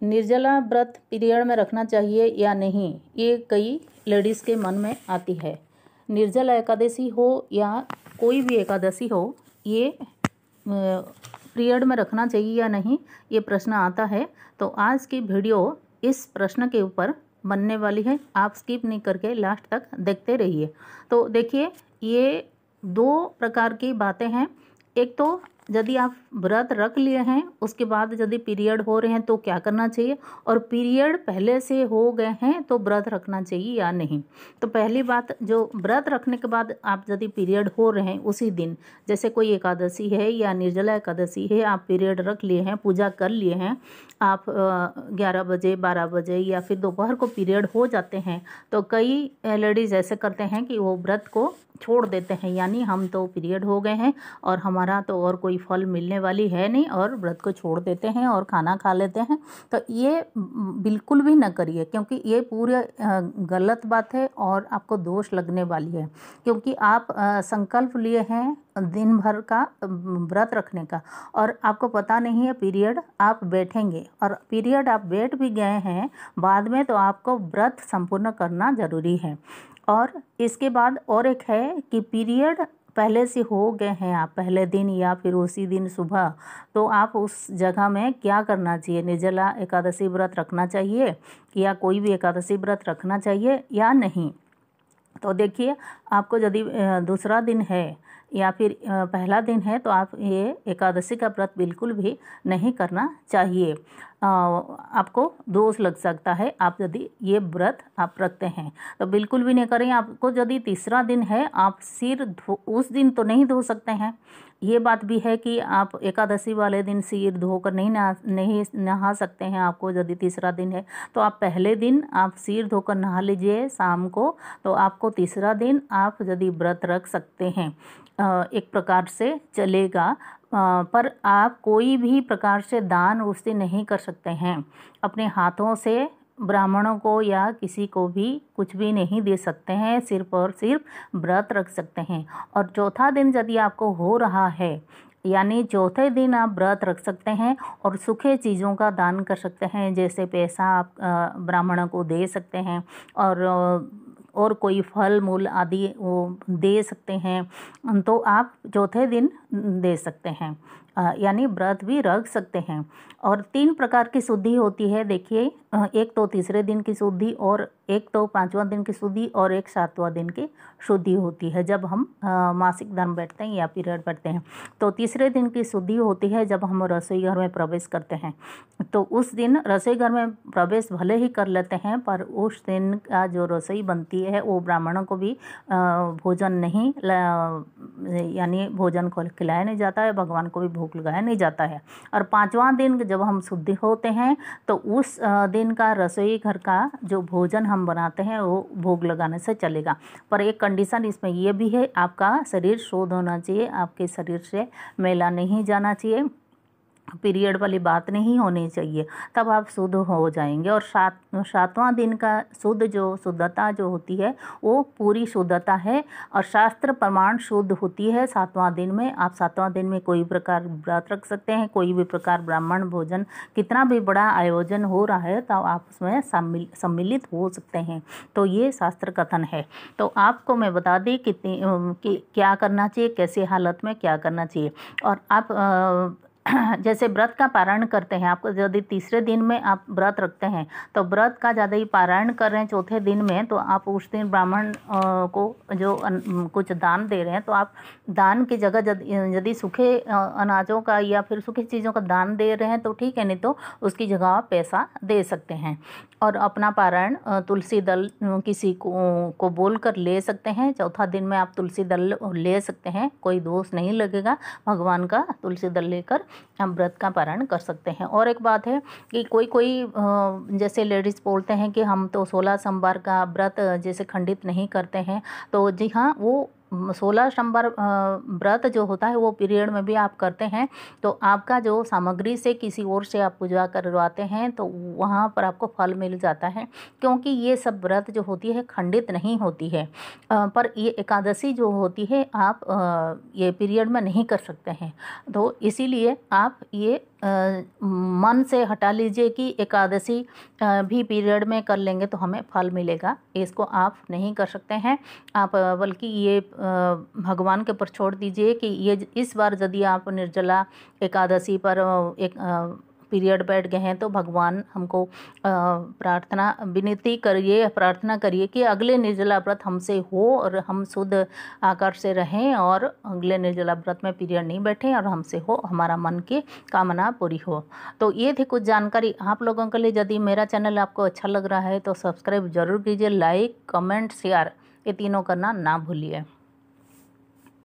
निर्जला व्रत पीरियड में रखना चाहिए या नहीं, ये कई लेडीज़ के मन में आती है। निर्जला एकादशी हो या कोई भी एकादशी हो, ये पीरियड में रखना चाहिए या नहीं, ये प्रश्न आता है। तो आज की वीडियो इस प्रश्न के ऊपर बनने वाली है। आप स्किप नहीं करके लास्ट तक देखते रहिए। तो देखिए, ये दो प्रकार की बातें हैं। एक तो यदि आप व्रत रख लिए हैं, उसके बाद यदि पीरियड हो रहे हैं तो क्या करना चाहिए, और पीरियड पहले से हो गए हैं तो व्रत रखना चाहिए या नहीं। तो पहली बात, जो व्रत रखने के बाद आप यदि पीरियड हो रहे हैं उसी दिन, जैसे कोई एकादशी है या निर्जला एकादशी है, आप पीरियड रख लिए हैं, पूजा कर लिए हैं, आप 11 बजे 12 बजे या फिर दोपहर को पीरियड हो जाते हैं, तो कई लेडीज़ ऐसे करते हैं कि वो व्रत को छोड़ देते हैं, यानी हम तो पीरियड हो गए हैं और हमारा तो और कोई फल मिलने वाली है नहीं, और व्रत को छोड़ देते हैं और खाना खा लेते हैं। तो ये बिल्कुल भी न करिए, क्योंकि ये पूरे गलत बात है और आपको दोष लगने वाली है। क्योंकि आप संकल्प लिए हैं दिन भर का व्रत रखने का, और आपको पता नहीं है पीरियड आप बैठेंगे, और पीरियड आप बैठ भी गए हैं बाद में, तो आपको व्रत संपूर्ण करना ज़रूरी है। और इसके बाद और एक है कि पीरियड पहले से हो गए हैं आप पहले दिन या फिर उसी दिन सुबह, तो आप उस जगह में क्या करना चाहिए, निर्जला एकादशी व्रत रखना चाहिए या कोई भी एकादशी व्रत रखना चाहिए या नहीं। तो देखिए, आपको यदि दूसरा दिन है या फिर पहला दिन है, तो आप ये एकादशी का व्रत बिल्कुल भी नहीं करना चाहिए। आपको दोष लग सकता है आप यदि ये व्रत आप रखते हैं, तो बिल्कुल भी नहीं करें। आपको यदि तीसरा दिन है, आप सिर उस दिन तो नहीं धो सकते हैं। ये बात भी है कि आप एकादशी वाले दिन सिर धोकर नहीं नहा सकते हैं। आपको यदि तीसरा दिन है तो आप पहले दिन आप सिर धोकर नहा लीजिए शाम को, तो आपको तीसरा दिन आप यदि व्रत रख सकते हैं, एक प्रकार से चलेगा। पर आप कोई भी प्रकार से दान उस दिन नहीं कर सकते हैं। अपने हाथों से ब्राह्मणों को या किसी को भी कुछ भी नहीं दे सकते हैं, सिर्फ और सिर्फ व्रत रख सकते हैं। और चौथा दिन यदि आपको हो रहा है, यानी चौथे दिन आप व्रत रख सकते हैं और सूखे चीज़ों का दान कर सकते हैं, जैसे पैसा आप ब्राह्मणों को दे सकते हैं, और कोई फल मूल आदि वो दे सकते हैं, तो आप चौथे दिन दे सकते हैं, यानी व्रत भी रख सकते हैं। और 3 प्रकार की शुद्धि होती है। देखिए, एक तो तीसरे दिन की शुद्धि, और एक तो 5वां दिन की शुद्धि, और एक 7वां दिन की शुद्धि होती है जब हम मासिक धर्म बैठते हैं या पीरियड बैठते हैं। तो तीसरे दिन की शुद्धि होती है जब हम रसोई घर में प्रवेश करते हैं। तो उस दिन रसोई घर में प्रवेश भले ही कर लेते हैं, पर उस दिन का जो रसोई बनती है वो ब्राह्मणों को भी भोजन नहीं, यानी भोजन को खिलाया नहीं जाता है, भगवान को भी भोग लगाया नहीं जाता है। और 5वां दिन जब हम शुद्धि होते हैं, तो उस दिन का रसोई घर का जो भोजन हम बनाते हैं वो भोग लगाने से चलेगा। पर एक कंडीशन इसमें ये भी है, आपका शरीर शुद्ध होना चाहिए, आपके शरीर से मैला नहीं जाना चाहिए, पीरियड वाली बात नहीं होनी चाहिए, तब आप शुद्ध हो जाएंगे। और 7वां दिन का शुद्धता जो होती है वो पूरी शुद्धता है, और शास्त्र प्रमाण शुद्ध होती है 7वां दिन में। आप 7वां दिन में कोई प्रकार व्रत रख सकते हैं, कोई भी प्रकार ब्राह्मण भोजन, कितना भी बड़ा आयोजन हो रहा है तो आप उसमें सम्मिलित हो सकते हैं। तो ये शास्त्र कथन है। तो आपको मैं बता दी कि क्या करना चाहिए, कैसे हालत में क्या करना चाहिए। और आप जैसे व्रत का पारायण करते हैं, आपको यदि तीसरे दिन में आप व्रत रखते हैं, तो व्रत का ज़्यादा ही पारायण कर रहे हैं चौथे दिन में, तो आप उस दिन ब्राह्मण को जो कुछ दान दे रहे हैं, तो आप दान की जगह यदि सूखे अनाजों का या फिर सूखी चीज़ों का दान दे रहे हैं तो ठीक है, नहीं तो उसकी जगह आप पैसा दे सकते हैं। और अपना पारायण तुलसी दल किसी को बोल कर ले सकते हैं। चौथा दिन में आप तुलसी दल ले सकते हैं, कोई दोष नहीं लगेगा, भगवान का तुलसी दल लेकर हम व्रत का पारायण कर सकते हैं। और एक बात है कि कोई जैसे लेडीज़ बोलते हैं कि हम तो 16 सोमवार का व्रत जैसे खंडित नहीं करते हैं, तो जी हाँ, वो 16 सोमवार व्रत जो होता है वो पीरियड में भी आप करते हैं, तो आपका जो सामग्री से किसी और से आप पूजा करवाते हैं तो वहाँ पर आपको फल मिल जाता है, क्योंकि ये सब व्रत जो होती है खंडित नहीं होती है। पर ये एकादशी जो होती है आप ये पीरियड में नहीं कर सकते हैं, तो इसीलिए आप ये मन से हटा लीजिए कि एकादशी भी पीरियड में कर लेंगे तो हमें फल मिलेगा, इसको आप नहीं कर सकते हैं। आप बल्कि ये भगवान के ऊपर छोड़ दीजिए कि ये इस बार यदि आप निर्जला एकादशी पर एक पीरियड बैठ गए हैं तो भगवान हमको प्रार्थना विनती करिए, प्रार्थना करिए कि अगले निर्जला व्रत हमसे हो और हम शुद्ध आकार से रहें और अगले निर्जला व्रत में पीरियड नहीं बैठें और हमसे हो, हमारा मन की कामना पूरी हो। तो ये थी कुछ जानकारी आप लोगों के लिए। यदि मेरा चैनल आपको अच्छा लग रहा है तो सब्सक्राइब जरूर कीजिए, लाइक कमेंट शेयर ये तीनों करना ना भूलिए।